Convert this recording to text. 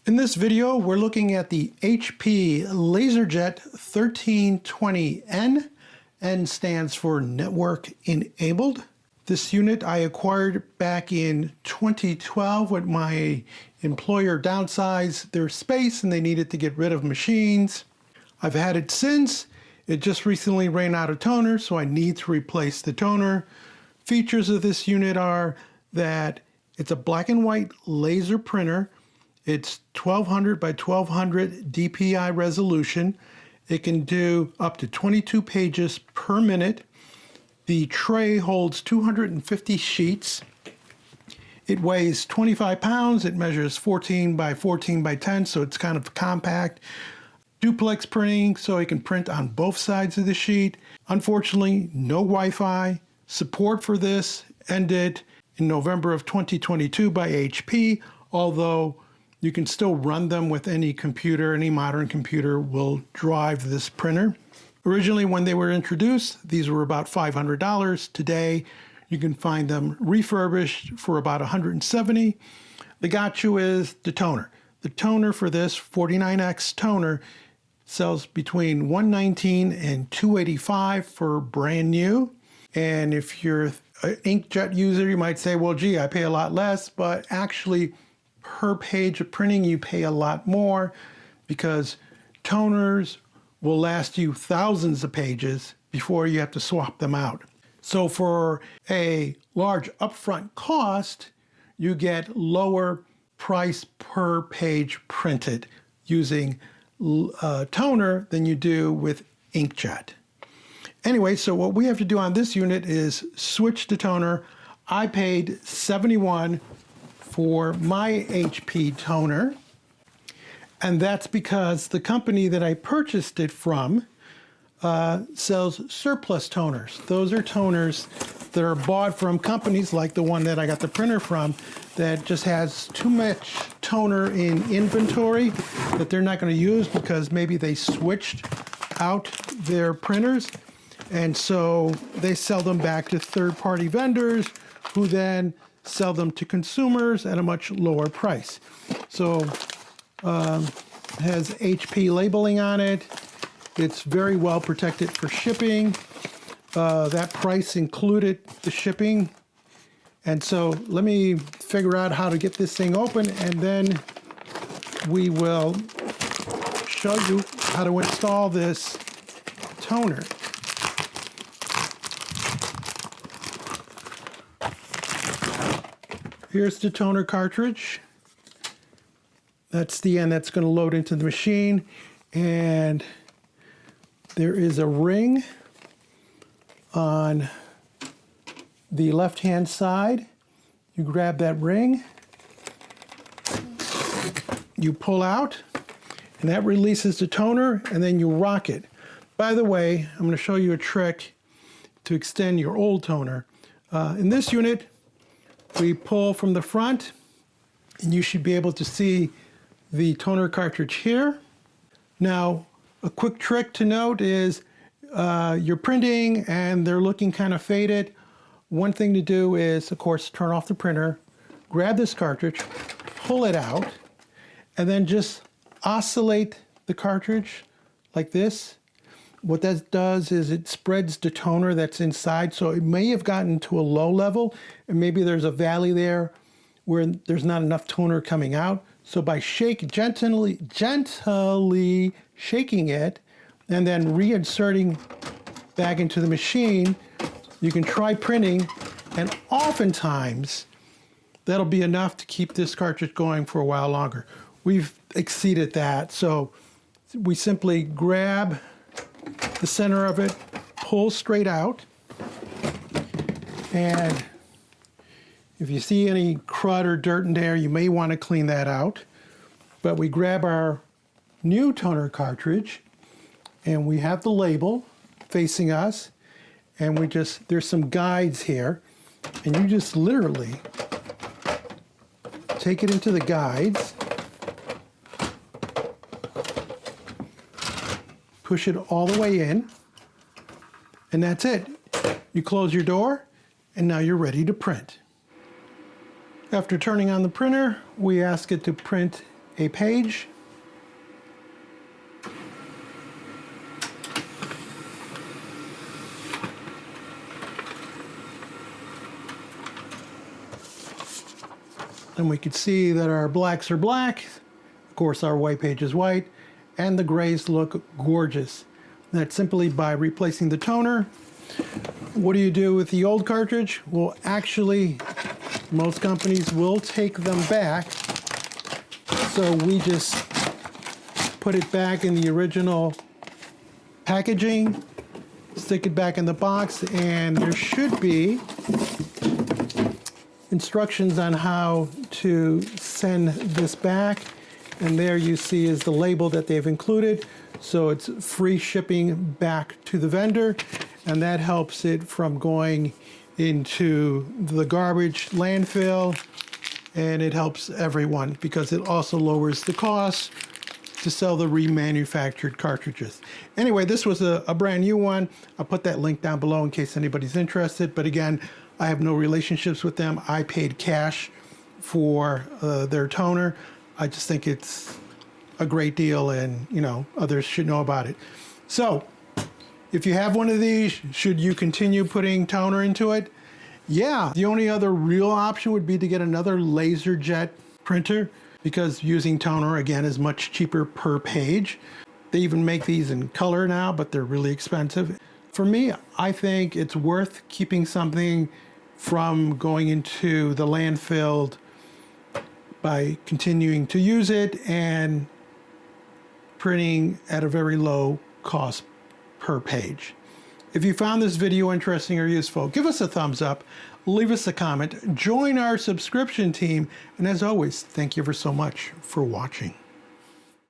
In this video, we're looking at the HP LaserJet 1320n. N stands for Network Enabled. This unit I acquired back in 2012 when my employer downsized their space and they needed to get rid of machines. I've had it since. It just recently ran out of toner, so I need to replace the toner. Features of this unit are that it's a black and white laser printer. It's 1200 by 1200 DPI resolution. It can do up to 22 pages per minute. The tray holds 250 sheets. It weighs 25 pounds. It measures 14 by 14 by 10, so it's kind of compact. Duplex printing, so it can print on both sides of the sheet. Unfortunately, no Wi-Fi. Support for this ended in November of 2022 by HP, although you can still run them with any computer. Any modern computer will drive this printer. Originally, when they were introduced, these were about $500. Today, you can find them refurbished for about $170. The gotcha is the toner. The toner for this 49X toner sells between $119 and $285 for brand new. And if you're an inkjet user, you might say, well, gee, I pay a lot less, but actually, per page of printing, you pay a lot more because toners will last you thousands of pages before you have to swap them out. So for a large upfront cost, you get lower price per page printed using toner than you do with inkjet. Anyway, so what we have to do on this unit is switch to toner. I paid $71 for my HP toner, and that's because the company that I purchased it from sells surplus toners. Those are toners that are bought from companies like the one that I got the printer from that just has too much toner in inventory that they're not going to use because maybe they switched out their printers, and so they sell them back to third-party vendors who then sell them to consumers at a much lower price. So it has HP labeling on it. It's very well protected for shipping. That price included the shipping. And so let me figure out how to get this thing open, and then we will show you how to install this toner. Here's the toner cartridge. That's the end that's going to load into the machine. And there is a ring on the left-hand side. You grab that ring, you pull out, and that releases the toner, and then you rock it. By the way, I'm going to show you a trick to extend your old toner. In this unit, we pull from the front, and you should be able to see the toner cartridge here. Now, a quick trick to note is you're printing and they're looking kind of faded. One thing to do is, of course, turn off the printer, grab this cartridge, pull it out, and then just oscillate the cartridge like this. What that does is it spreads the toner that's inside, so it may have gotten to a low level, and maybe there's a valley there where there's not enough toner coming out. So by gently shaking it and then reinserting back into the machine, you can try printing, and oftentimes that'll be enough to keep this cartridge going for a while longer. We've exceeded that, so we simply grab the center of it, pull straight out, and if you see any crud or dirt in there, you may want to clean that out. But we grab our new toner cartridge, and we have the label facing us, and there's some guides here, and you just literally take it into the guides, push it all the way in, and that's it. You close your door, and now you're ready to print. After turning on the printer, we ask it to print a page. And we can see that our blacks are black, of course our white page is white, and the grays look gorgeous. That's simply by replacing the toner. What do you do with the old cartridge? Well, actually, most companies will take them back. So we just put it back in the original packaging, stick it back in the box, and there should be instructions on how to send this back. And there you see is the label that they've included. So it's free shipping back to the vendor, and that helps it from going into the garbage landfill, and it helps everyone because it also lowers the cost to sell the remanufactured cartridges. Anyway, this was a brand new one. I'll put that link down below in case anybody's interested. But again, I have no relationships with them. I paid cash for their toner. I just think it's a great deal, and you know, others should know about it. So if you have one of these, should you continue putting toner into it? Yeah, the only other real option would be to get another LaserJet printer, because using toner again is much cheaper per page. They even make these in color now, but they're really expensive. For me, I think it's worth keeping something from going into the landfill by continuing to use it and printing at a very low cost per page. If you found this video interesting or useful, give us a thumbs up, leave us a comment, join our subscription team, and as always, thank you ever so much for watching.